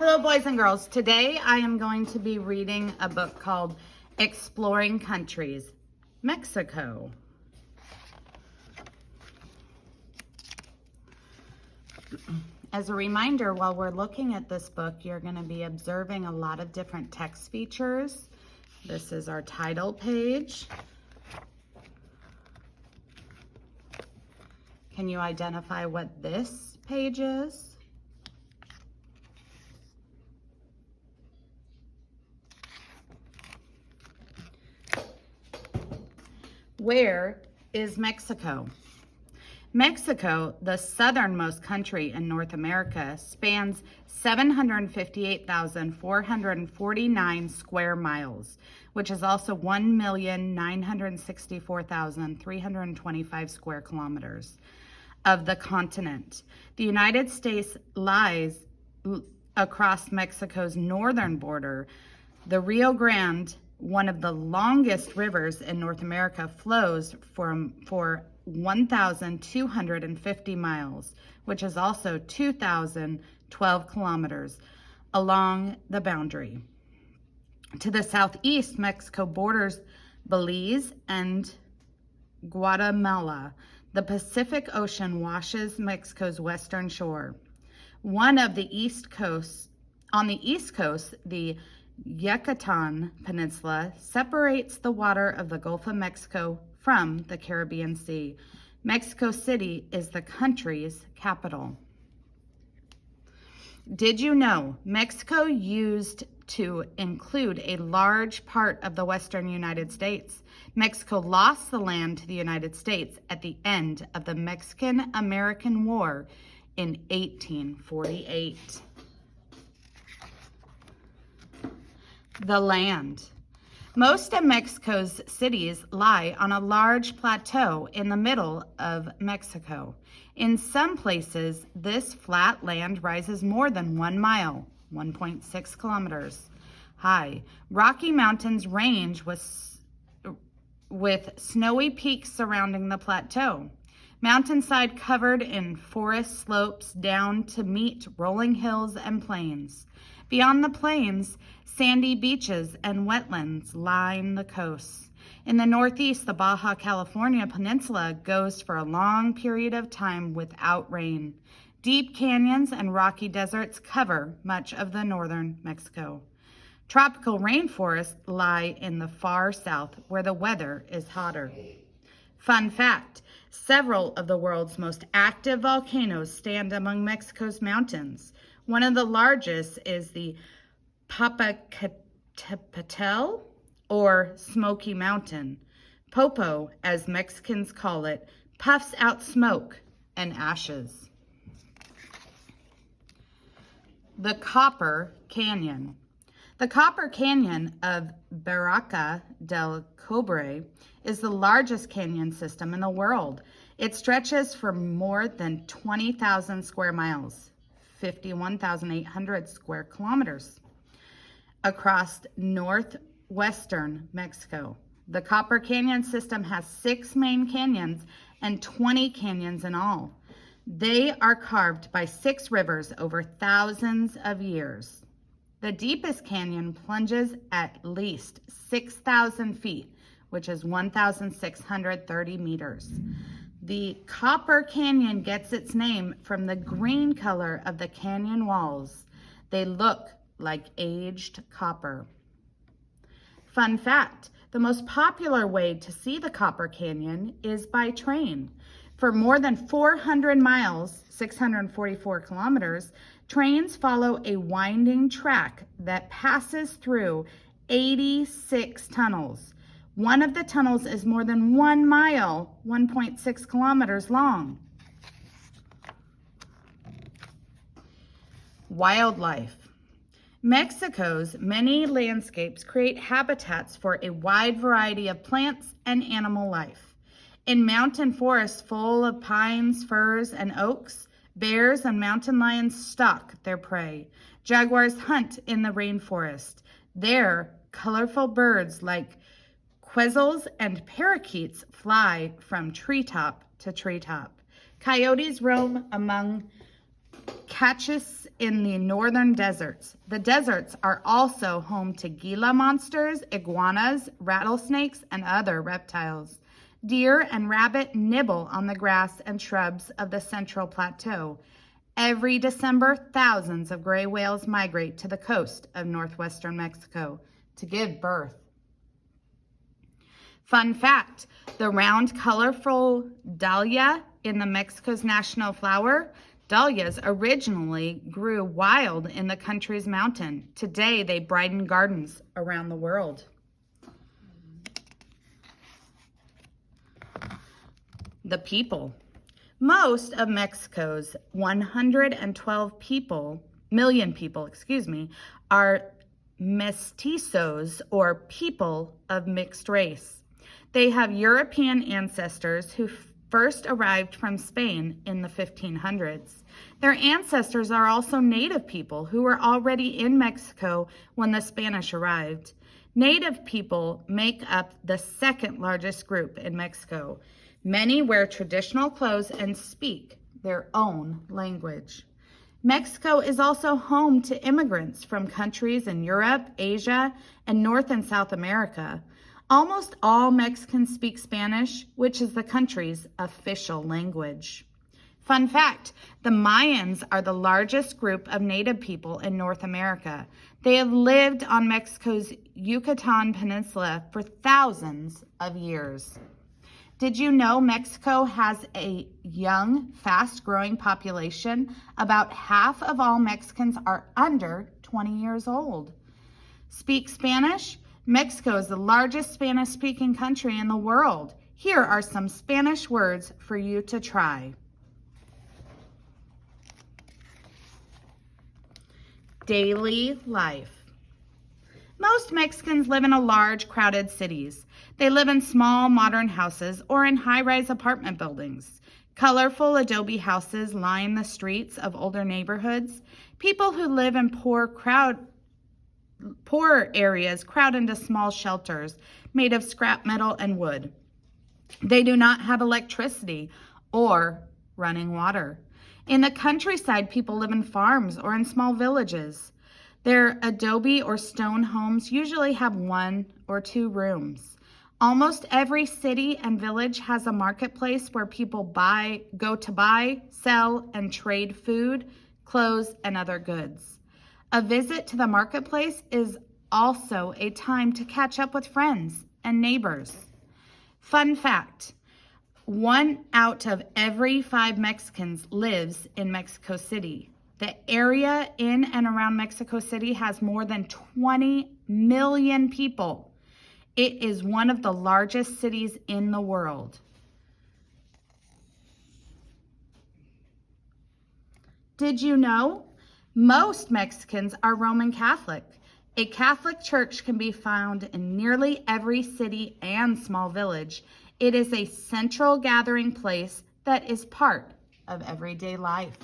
Hello, boys and girls. Today I am going to be reading a book called Exploring Countries, Mexico. As a reminder, while we're looking at this book, you're going to be observing a lot of different text features. This is our title page. Can you identify what this page is? Where is Mexico? Mexico, the southernmost country in North America, spans 758,449 square miles, which is also 1,964,325 square kilometers of the continent. The United States lies across Mexico's northern border. The Rio Grande, one of the longest rivers in North America, flows for 1,250 miles, which is also 2,012 kilometers along the boundary. To the southeast, Mexico borders Belize and Guatemala. The Pacific Ocean washes Mexico's western shore. On the east coast, the Yucatan Peninsula separates the water of the Gulf of Mexico from the Caribbean Sea. Mexico City is the country's capital. Did you know Mexico used to include a large part of the western United States? Mexico lost the land to the United States at the end of the Mexican-American War in 1848. The land. Most of Mexico's cities lie on a large plateau in the middle of Mexico. In some places, this flat land rises more than 1 mile, 1.6 kilometers high. Rocky Mountains range with snowy peaks surrounding the plateau. Mountainside covered in forest slopes down to meet rolling hills and plains. Beyond the plains, sandy beaches and wetlands line the coast. In the northeast, the Baja California Peninsula goes for a long period of time without rain. Deep canyons and rocky deserts cover much of the northern Mexico. Tropical rainforests lie in the far south, where the weather is hotter. Fun fact, several of the world's most active volcanoes stand among Mexico's mountains. One of the largest is the Popocatépetl, or Smoky Mountain. Popo, as Mexicans call it, puffs out smoke and ashes. The Copper Canyon. The Copper Canyon of Barranca del Cobre is the largest canyon system in the world. It stretches for more than 20,000 square miles, 51,800 square kilometers, across northwestern Mexico. The Copper Canyon system has 6 main canyons and 20 canyons in all. They are carved by 6 rivers over thousands of years. The deepest canyon plunges at least 6,000 feet, which is 1,630 meters. The Copper Canyon gets its name from the green color of the canyon walls. They look like aged copper. Fun fact, the most popular way to see the Copper Canyon is by train. For more than 400 miles, 644 kilometers, trains follow a winding track that passes through 86 tunnels. One of the tunnels is more than 1 mile, 1.6 kilometers long. Wildlife. Mexico's many landscapes create habitats for a wide variety of plants and animal life. In mountain forests full of pines, firs, and oaks, bears and mountain lions stalk their prey. Jaguars hunt in the rainforest. There, colorful birds like quetzals and parakeets fly from treetop to treetop. Coyotes roam among cactus in the northern deserts. The deserts are also home to Gila monsters, iguanas, rattlesnakes, and other reptiles. Deer and rabbit nibble on the grass and shrubs of the Central Plateau. Every December, thousands of gray whales migrate to the coast of northwestern Mexico to give birth. Fun fact, the round, colorful dahlia in the Mexico's national flower, dahlias originally grew wild in the country's mountain. Today, they brighten gardens around the world. The people. Most of Mexico's 112 million people, are mestizos, or people of mixed race. They have European ancestors who first arrived from Spain in the 1500s. Their ancestors are also native people who were already in Mexico when the Spanish arrived. Native people make up the second largest group in Mexico. Many wear traditional clothes and speak their own language. Mexico is also home to immigrants from countries in Europe, Asia, and North and South America. Almost all Mexicans speak Spanish, which is the country's official language. Fun fact, the Mayans are the largest group of native people in North America. They have lived on Mexico's Yucatan Peninsula for thousands of years. Did you know Mexico has a young, fast-growing population? About half of all Mexicans are under 20 years old. Speak Spanish? Mexico is the largest Spanish-speaking country in the world. Here are some Spanish words for you to try. Daily life. Most Mexicans live in large, crowded cities. They live in small, modern houses or in high-rise apartment buildings. Colorful adobe houses line the streets of older neighborhoods. People who live in poor areas crowd into small shelters made of scrap metal and wood. They do not have electricity or running water. In the countryside, people live in farms or in small villages. Their adobe or stone homes usually have 1 or 2 rooms. Almost every city and village has a marketplace where people go to buy, sell, and trade food, clothes, and other goods. A visit to the marketplace is also a time to catch up with friends and neighbors. Fun fact, 1 out of every 5 Mexicans lives in Mexico City. The area in and around Mexico City has more than 20 million people. It is one of the largest cities in the world. Did you know? Most Mexicans are Roman Catholic. A Catholic church can be found in nearly every city and small village. It is a central gathering place that is part of everyday life.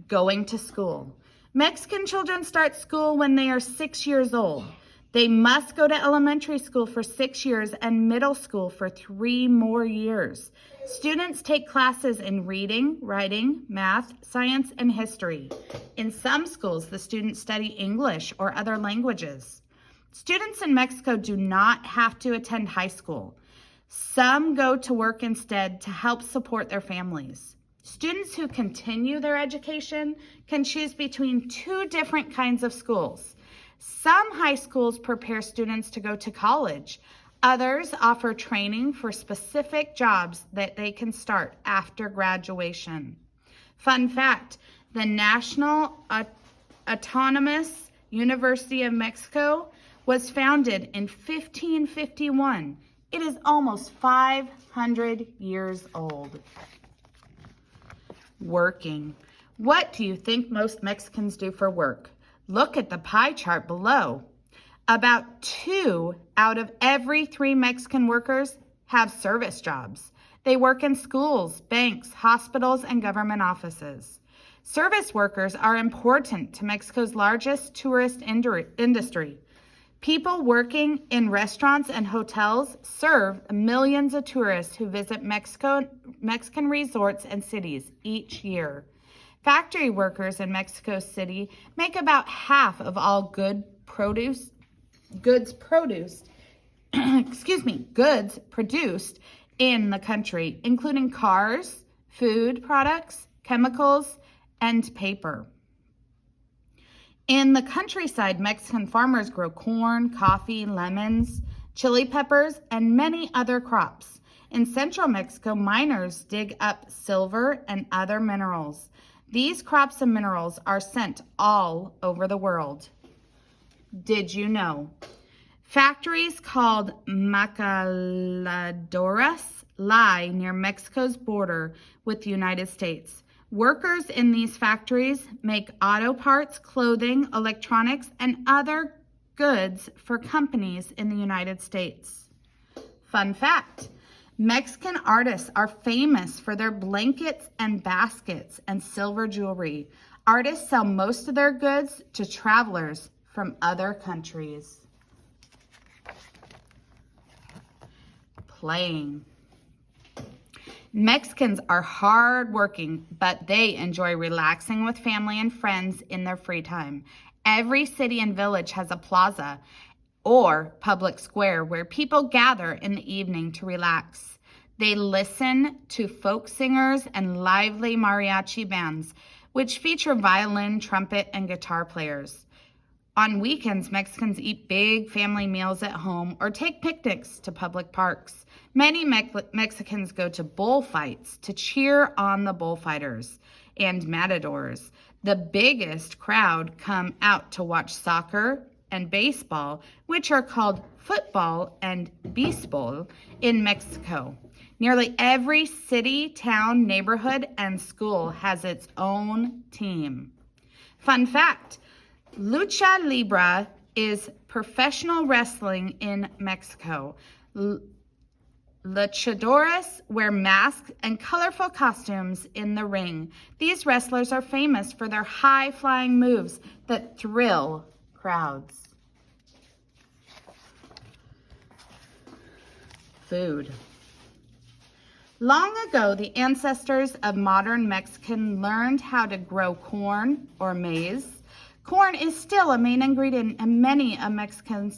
Going to school. Mexican children start school when they are 6 years old. They must go to elementary school for 6 years and middle school for 3 more years. Students take classes in reading, writing, math, science, and history. In some schools, the students study English or other languages. Students in Mexico do not have to attend high school. Some go to work instead to help support their families. Students who continue their education can choose between 2 different kinds of schools. Some high schools prepare students to go to college. Others offer training for specific jobs that they can start after graduation. Fun fact, the National Autonomous University of Mexico was founded in 1551. It is almost 500 years old. Working. What do you think most Mexicans do for work? Look at the pie chart below. About 2 out of every 3 Mexican workers have service jobs. They work in schools, banks, hospitals, and government offices. Service workers are important to Mexico's largest tourist industry. People working in restaurants and hotels serve millions of tourists who visit Mexican resorts and cities each year. Factory workers in Mexico City make about half of all goods produced in the country, including cars, food products, chemicals, and paper. In the countryside, Mexican farmers grow corn, coffee, lemons, chili peppers, and many other crops. In central Mexico, miners dig up silver and other minerals. These crops and minerals are sent all over the world. Did you know? Factories called maquiladoras lie near Mexico's border with the United States. Workers in these factories make auto parts, clothing, electronics, and other goods for companies in the United States. Fun fact, Mexican artists are famous for their blankets and baskets and silver jewelry. Artists sell most of their goods to travelers from other countries. Playing. Mexicans are hardworking, but they enjoy relaxing with family and friends in their free time. Every city and village has a plaza or public square where people gather in the evening to relax. They listen to folk singers and lively mariachi bands, which feature violin, trumpet, and guitar players. On weekends, Mexicans eat big family meals at home or take picnics to public parks. Many Mexicans go to bullfights to cheer on the bullfighters and matadors. The biggest crowd come out to watch soccer and baseball, which are called football and béisbol in Mexico. Nearly every city, town, neighborhood, and school has its own team. Fun fact, lucha libre is professional wrestling in Mexico. Luchadores wear masks and colorful costumes in the ring. These wrestlers are famous for their high-flying moves that thrill crowds. Food. Long ago, the ancestors of modern Mexican learned how to grow corn or maize. Corn is still a main ingredient in many of Mexican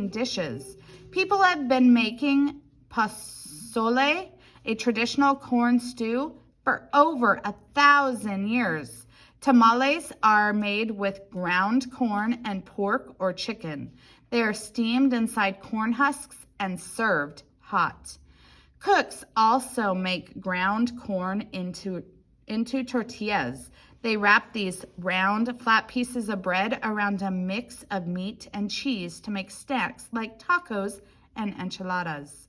dishes. People have been making pozole, a traditional corn stew, for over 1,000 years. Tamales are made with ground corn and pork or chicken. They are steamed inside corn husks and served hot. Cooks also make ground corn into tortillas. They wrap these round, flat pieces of bread around a mix of meat and cheese to make snacks like tacos and enchiladas.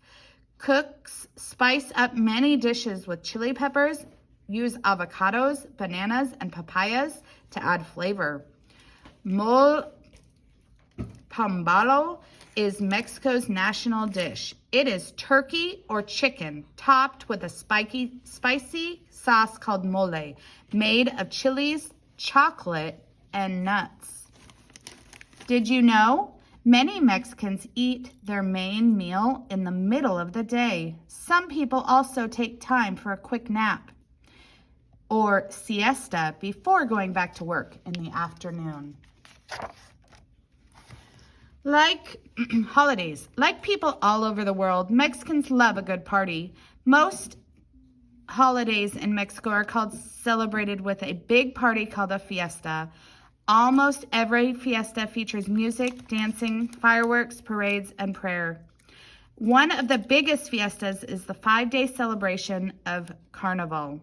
Cooks spice up many dishes with chili peppers, use avocados, bananas, and papayas to add flavor. Mole pombalo is Mexico's national dish. It is turkey or chicken topped with a spicy sauce called mole, made of chilies, chocolate, and nuts. Did you know? Many Mexicans eat their main meal in the middle of the day. Some people also take time for a quick nap or siesta before going back to work in the afternoon. Like holidays, like people all over the world, Mexicans love a good party. Most holidays in Mexico are celebrated with a big party called a fiesta. Almost every fiesta features music, dancing, fireworks, parades, and prayer. One of the biggest fiestas is the 5-day celebration of Carnival.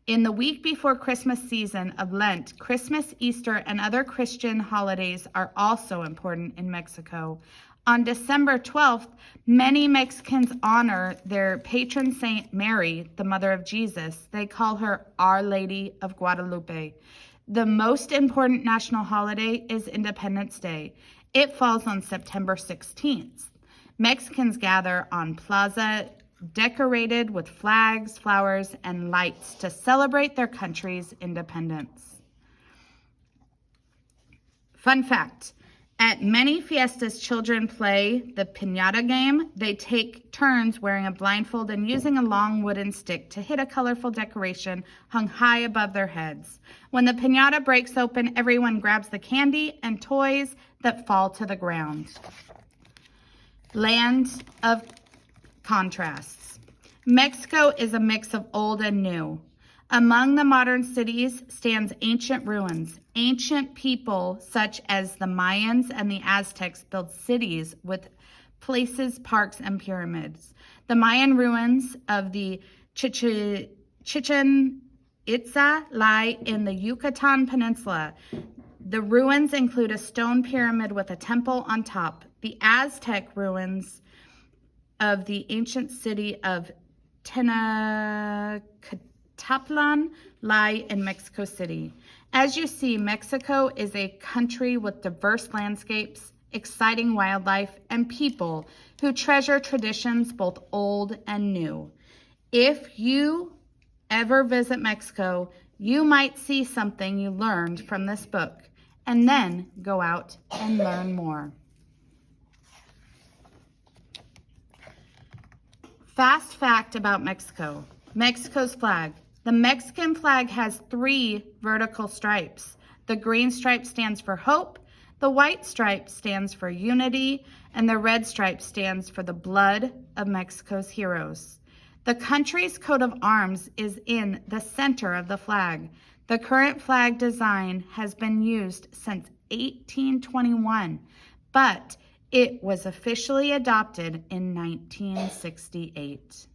In the week before Christmas season of Lent, Christmas, Easter, and other Christian holidays are also important in Mexico. On December 12th, many Mexicans honor their patron saint Mary, the mother of Jesus. They call her Our Lady of Guadalupe. The most important national holiday is Independence Day. It falls on September 16th. Mexicans gather on plaza decorated with flags, flowers, and lights to celebrate their country's independence. Fun fact, At many fiestas, children play the piñata game. They take turns wearing a blindfold and using a long wooden stick to hit a colorful decoration hung high above their heads. When the piñata breaks open, everyone grabs the candy and toys that fall to the ground. Land of contrasts. Mexico is a mix of old and new. Among the modern cities stands ancient ruins. Ancient people such as the Mayans and the Aztecs built cities with places, parks, and pyramids. The Mayan ruins of the Chichen Itza lie in the Yucatan Peninsula. The ruins include a stone pyramid with a temple on top. The Aztec ruins of the ancient city of Tenochtitlan lie in Mexico City. As you see, Mexico is a country with diverse landscapes, exciting wildlife, and people who treasure traditions both old and new. If you ever visit Mexico, you might see something you learned from this book, and then go out and learn more. Fast fact about Mexico. Mexico's flag. The Mexican flag has 3 vertical stripes. The green stripe stands for hope, the white stripe stands for unity, and the red stripe stands for the blood of Mexico's heroes. The country's coat of arms is in the center of the flag. The current flag design has been used since 1821, but it was officially adopted in 1968.